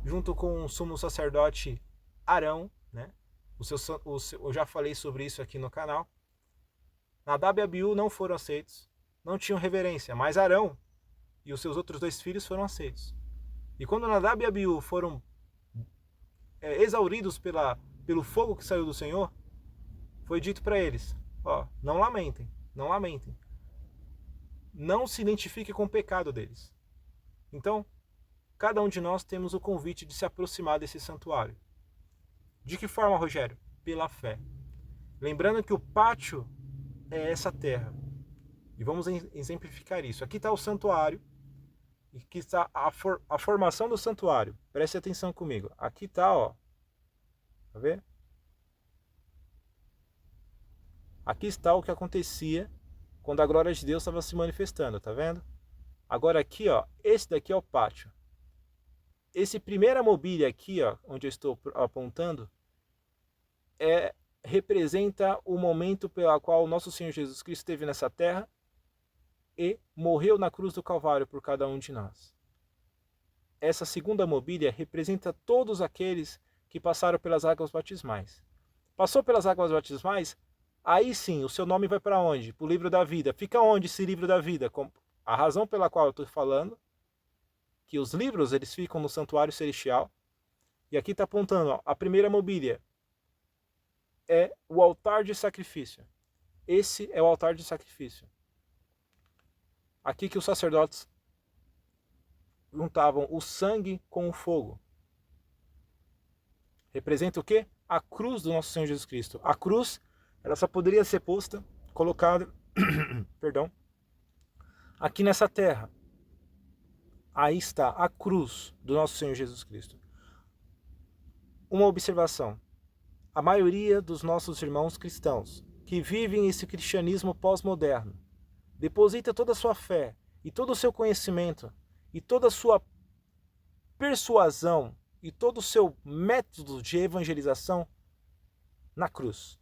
junto com o sumo sacerdote Arão, né? Eu já falei sobre isso aqui no canal. Nadab e Abiú não foram aceitos, não tinham reverência, mas Arão e os seus outros dois filhos foram aceitos. E quando Nadab e Abiú foram exauridos pelo fogo que saiu do Senhor, foi dito para eles: ó, não lamentem, não lamentem, não se identifique com o pecado deles. Então, cada um de nós temos o convite de se aproximar desse santuário. De que forma, Rogério? Pela fé. Lembrando que o pátio é essa terra. E vamos exemplificar isso. Aqui está o santuário, e aqui está a formação do santuário. Preste atenção comigo. Aqui está, ó. Tá vendo? Aqui está o que acontecia quando a glória de Deus estava se manifestando, tá vendo? Agora aqui, ó, esse daqui é o pátio. Esse primeira mobília aqui, ó, onde eu estou apontando, representa o momento pelo qual o nosso Senhor Jesus Cristo esteve nessa terra e morreu na cruz do Calvário por cada um de nós. Essa segunda mobília representa todos aqueles que passaram pelas águas batismais. Passou pelas águas batismais, aí sim, o seu nome vai para onde? Para o livro da vida. Fica onde esse livro da vida? A razão pela qual eu estou falando, que os livros eles ficam no santuário celestial. E aqui está apontando, ó, a primeira mobília é o altar de sacrifício. Esse é o altar de sacrifício. Aqui que os sacerdotes juntavam o sangue com o fogo. Representa o quê? A cruz do nosso Senhor Jesus Cristo. A cruz, ela só poderia ser posta, colocada, perdão, aqui nessa terra. Aí está a cruz do nosso Senhor Jesus Cristo. Uma observação. A maioria dos nossos irmãos cristãos que vivem esse cristianismo pós-moderno deposita toda a sua fé e todo o seu conhecimento e toda a sua persuasão e todo o seu método de evangelização na cruz.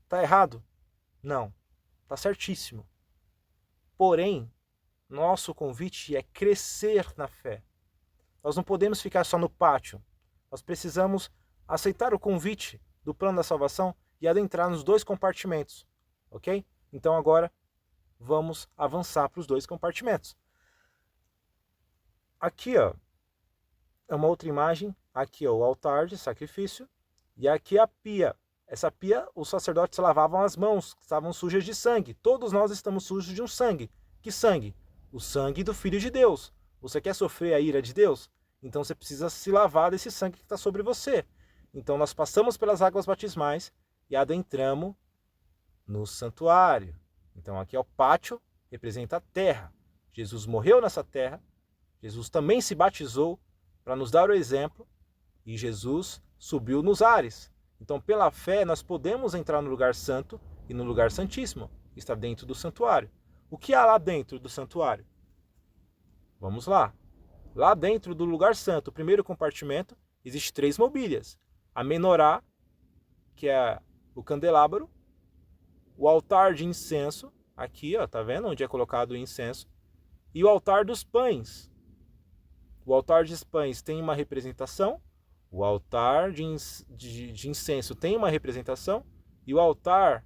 Tá errado? Não. Tá certíssimo. Porém, nosso convite é crescer na fé. Nós não podemos ficar só no pátio. Nós precisamos aceitar o convite do plano da salvação e adentrar nos dois compartimentos. Ok? Então agora vamos avançar para os dois compartimentos. Aqui, ó, é uma outra imagem. Aqui é o altar de sacrifício e aqui é a pia. Essa pia, os sacerdotes lavavam as mãos, que estavam sujas de sangue. Todos nós estamos sujos de um sangue. Que sangue? O sangue do Filho de Deus. Você quer sofrer a ira de Deus? Então você precisa se lavar desse sangue que está sobre você. Então nós passamos pelas águas batismais e adentramos no santuário. Então aqui é o pátio, representa a terra. Jesus morreu nessa terra. Jesus também se batizou para nos dar o exemplo. E Jesus subiu nos ares. Então, pela fé, nós podemos entrar no lugar santo e no lugar santíssimo, que está dentro do santuário. O que há lá dentro do santuário? Vamos lá. Lá dentro do lugar santo, o primeiro compartimento, existe 3 mobílias. A menorá, que é o candelabro, o altar de incenso, aqui, ó, tá vendo onde é colocado o incenso, e o altar dos pães. O altar dos pães tem uma representação, o altar de incenso tem uma representação, e o altar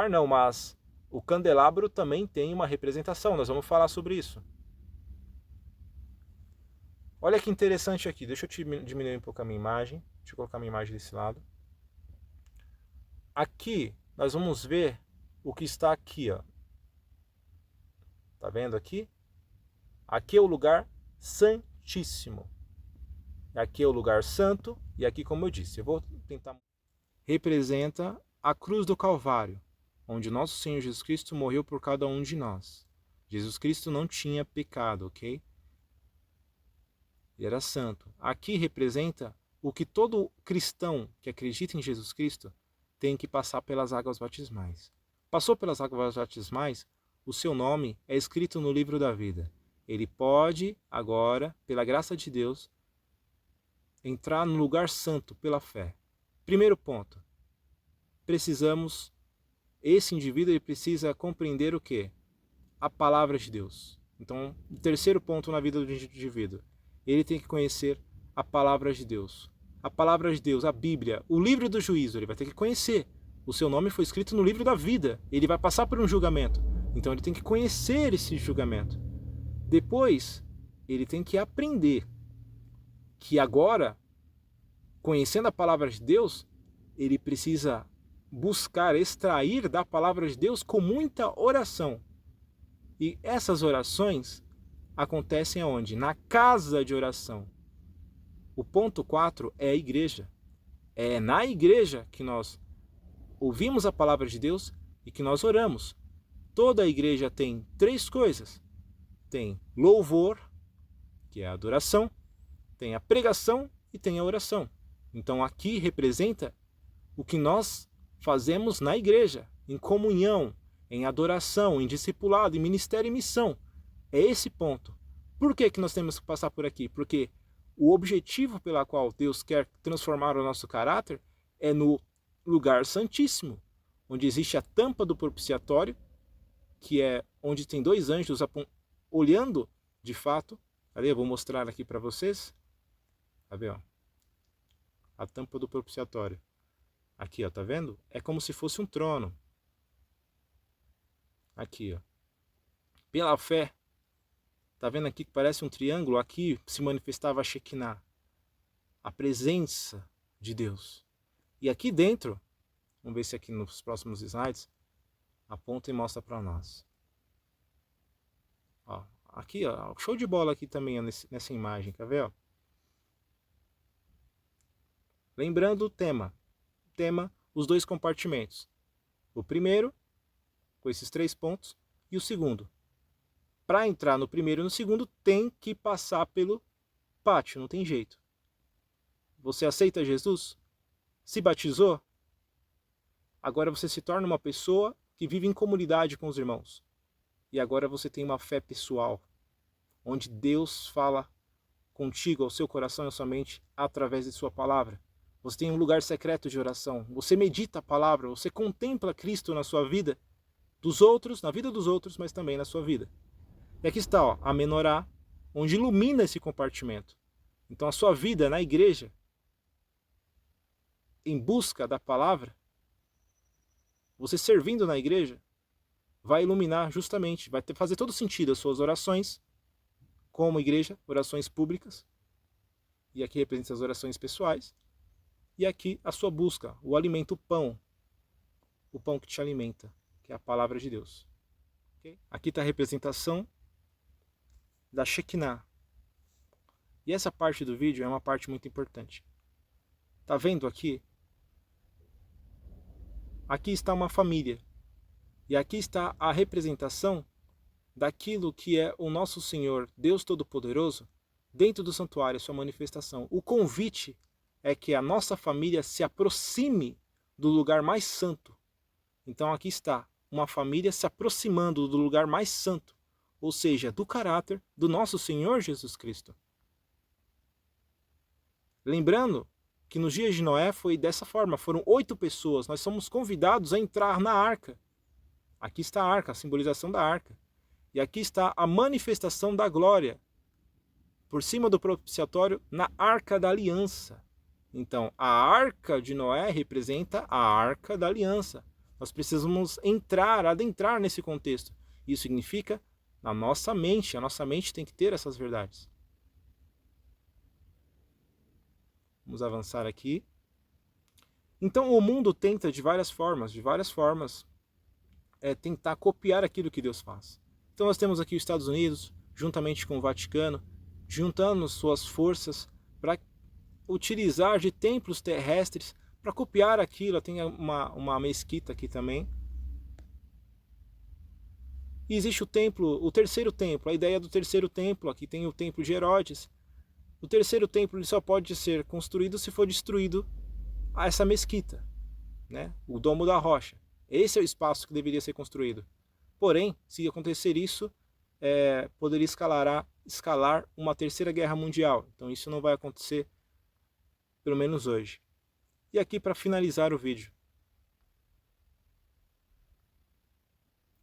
não, mas o candelabro também tem uma representação. Nós vamos falar sobre isso. Olha que interessante aqui, deixa eu diminuir um pouco a minha imagem, deixa eu colocar a minha imagem desse lado. Aqui nós vamos ver o que está aqui, ó. Tá vendo aqui? Aqui é o lugar santíssimo. Aqui é o lugar santo e aqui, como eu disse, eu vou tentar... Representa a cruz do Calvário, onde nosso Senhor Jesus Cristo morreu por cada um de nós. Jesus Cristo não tinha pecado, ok? Ele era santo. Aqui representa o que todo cristão que acredita em Jesus Cristo tem que passar pelas águas batismais. Passou pelas águas batismais, o seu nome é escrito no livro da vida. Ele pode, agora, pela graça de Deus, entrar no lugar santo pela fé. Primeiro ponto. Esse indivíduo ele precisa compreender o quê? A palavra de Deus. Então, o terceiro ponto na vida do indivíduo. ele tem que conhecer a palavra de Deus. A palavra de Deus, a Bíblia, o livro do juízo, ele vai ter que conhecer. O seu nome foi escrito no livro da vida. Ele vai passar por um julgamento. Então ele tem que conhecer esse julgamento. Depois, ele tem que aprender que agora, conhecendo a palavra de Deus, ele precisa buscar, extrair da palavra de Deus com muita oração. E essas orações acontecem aonde? Na casa de oração. O ponto 4 é a igreja. É na igreja que nós ouvimos a palavra de Deus e que nós oramos. Toda a igreja tem 3 coisas. Tem louvor, que é a adoração, tem a pregação e tem a oração. Então aqui representa o que nós fazemos na igreja, em comunhão, em adoração, em discipulado, em ministério e missão. É esse ponto. Por que nós temos que passar por aqui? Porque o objetivo pela qual Deus quer transformar o nosso caráter é no lugar santíssimo, onde existe a tampa do propiciatório, que é onde tem 2 anjos olhando de fato. Ali, eu vou mostrar aqui para vocês. Tá vendo? A tampa do propiciatório. Aqui, ó, tá vendo? É como se fosse um trono. Aqui, ó. Pela fé, tá vendo aqui que parece um triângulo? Aqui se manifestava a Shekinah, a presença de Deus. E aqui dentro, vamos ver se aqui nos próximos slides, aponta e mostra para nós. Ó, aqui, ó, show de bola aqui também, ó, nessa imagem, quer ver? Ó? Lembrando o tema. Os 2 compartimentos. O primeiro, com esses 3 pontos, e o segundo. Para entrar no primeiro e no segundo, tem que passar pelo pátio, não tem jeito. Você aceita Jesus? Se batizou? Agora você se torna uma pessoa que vive em comunidade com os irmãos. E agora você tem uma fé pessoal, onde Deus fala contigo, ao seu coração e à sua mente, através de sua palavra. Você tem um lugar secreto de oração. Você medita a palavra, você contempla Cristo na sua vida, dos outros, na vida dos outros, mas também na sua vida. E aqui está, ó, a menorá, onde ilumina esse compartimento. Então a sua vida na igreja, em busca da palavra, você servindo na igreja, vai iluminar justamente, vai fazer todo sentido as suas orações, como igreja, orações públicas, e aqui representa as orações pessoais, e aqui a sua busca, o alimento, o pão que te alimenta, que é a palavra de Deus. Okay? Aqui está a representação da Shekinah. E essa parte do vídeo é uma parte muito importante. Tá vendo aqui? Aqui está uma família. E aqui está a representação daquilo que é o nosso Senhor, Deus Todo-Poderoso, dentro do santuário, sua manifestação. O convite é que a nossa família se aproxime do lugar mais santo. Então aqui está, uma família se aproximando do lugar mais santo, ou seja, do caráter do nosso Senhor Jesus Cristo. Lembrando que nos dias de Noé foi dessa forma, foram 8 pessoas, nós somos convidados a entrar na arca. Aqui está a arca, a simbolização da arca. E aqui está a manifestação da glória, por cima do propiciatório, na arca da aliança. Então, a arca de Noé representa a arca da aliança. Nós precisamos adentrar nesse contexto. Isso significa na nossa mente. A nossa mente tem que ter essas verdades. Vamos avançar aqui. Então, o mundo tenta de várias formas, tentar copiar aquilo que Deus faz. Então, nós temos aqui os Estados Unidos, juntamente com o Vaticano, juntando suas forças para utilizar de templos terrestres para copiar aquilo. Tem uma mesquita aqui também. E existe o templo, o terceiro templo, a ideia do terceiro templo. Aqui tem o templo de Herodes. O terceiro templo ele só pode ser construído se for destruído essa mesquita, né? O Domo da Rocha. Esse é o espaço que deveria ser construído. Porém, se acontecer isso, poderia escalar uma terceira guerra mundial. Então isso não vai acontecer, pelo menos hoje. E aqui para finalizar o vídeo.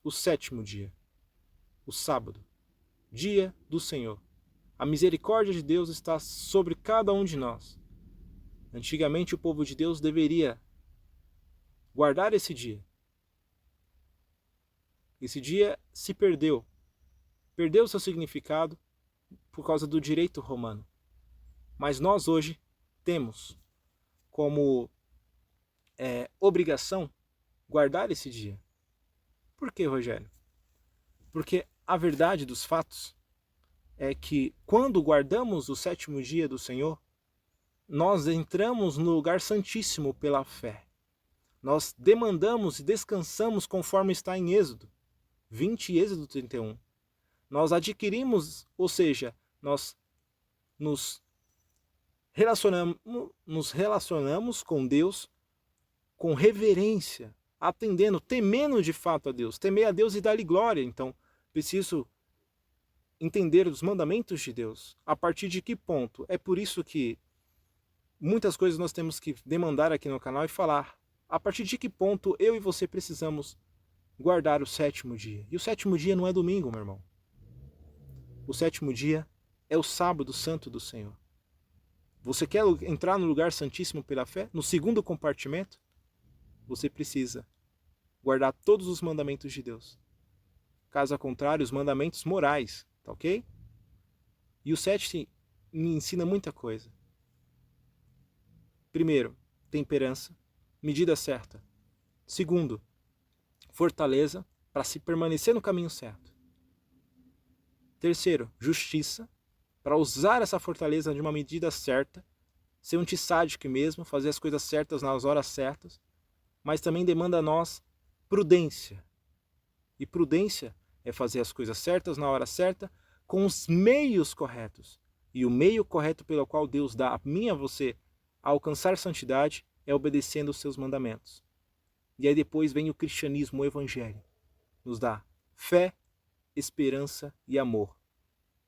O 7º dia. O sábado. Dia do Senhor. A misericórdia de Deus está sobre cada um de nós. Antigamente o povo de Deus deveria guardar esse dia. Esse dia se perdeu. Perdeu seu significado por causa do direito romano. Mas nós hoje temos como obrigação guardar esse dia. Por quê, Rogério? Porque a verdade dos fatos é que quando guardamos o 7º dia do Senhor, nós entramos no lugar santíssimo pela fé. Nós demandamos e descansamos conforme está em Êxodo 20 e Êxodo 31. Nós adquirimos, ou seja, nós nos relacionamos com Deus com reverência, atendendo, temendo de fato a Deus. Temer a Deus e dar-lhe glória. Então, preciso entender os mandamentos de Deus. A partir de que ponto? É por isso que muitas coisas nós temos que demandar aqui no canal e falar. A partir de que ponto eu e você precisamos guardar o 7º dia? E o 7º dia não é domingo, meu irmão. O 7º dia é o sábado santo do Senhor. Você quer entrar no lugar santíssimo pela fé? No 2º compartimento? Você precisa guardar todos os mandamentos de Deus. Caso contrário, os mandamentos morais, tá ok? E o 7 me ensina muita coisa. Primeiro, temperança, medida certa. Segundo, fortaleza para se permanecer no caminho certo. Terceiro, justiça, para usar essa fortaleza de uma medida certa, ser um tissádico mesmo, fazer as coisas certas nas horas certas, mas também demanda a nós prudência. E prudência é fazer as coisas certas na hora certa, com os meios corretos. E o meio correto pelo qual Deus dá a mim e a você a alcançar santidade é obedecendo os seus mandamentos. E aí depois vem o cristianismo, o evangelho. Nos dá fé, esperança e amor.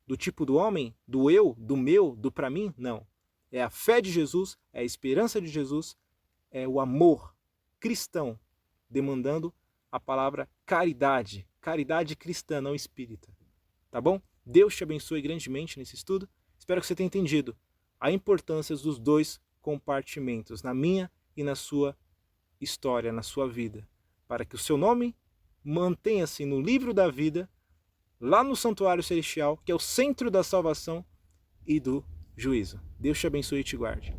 Do tipo do homem, do eu, do meu, do pra mim? Não. É a fé de Jesus, é a esperança de Jesus, é o amor cristão, demandando a palavra caridade. Caridade cristã, não espírita. Tá bom? Deus te abençoe grandemente nesse estudo. Espero que você tenha entendido a importância dos 2 compartimentos, na minha e na sua história, na sua vida, para que o seu nome mantenha-se no livro da vida, lá no santuário celestial, que é o centro da salvação e do juízo. Deus te abençoe e te guarde.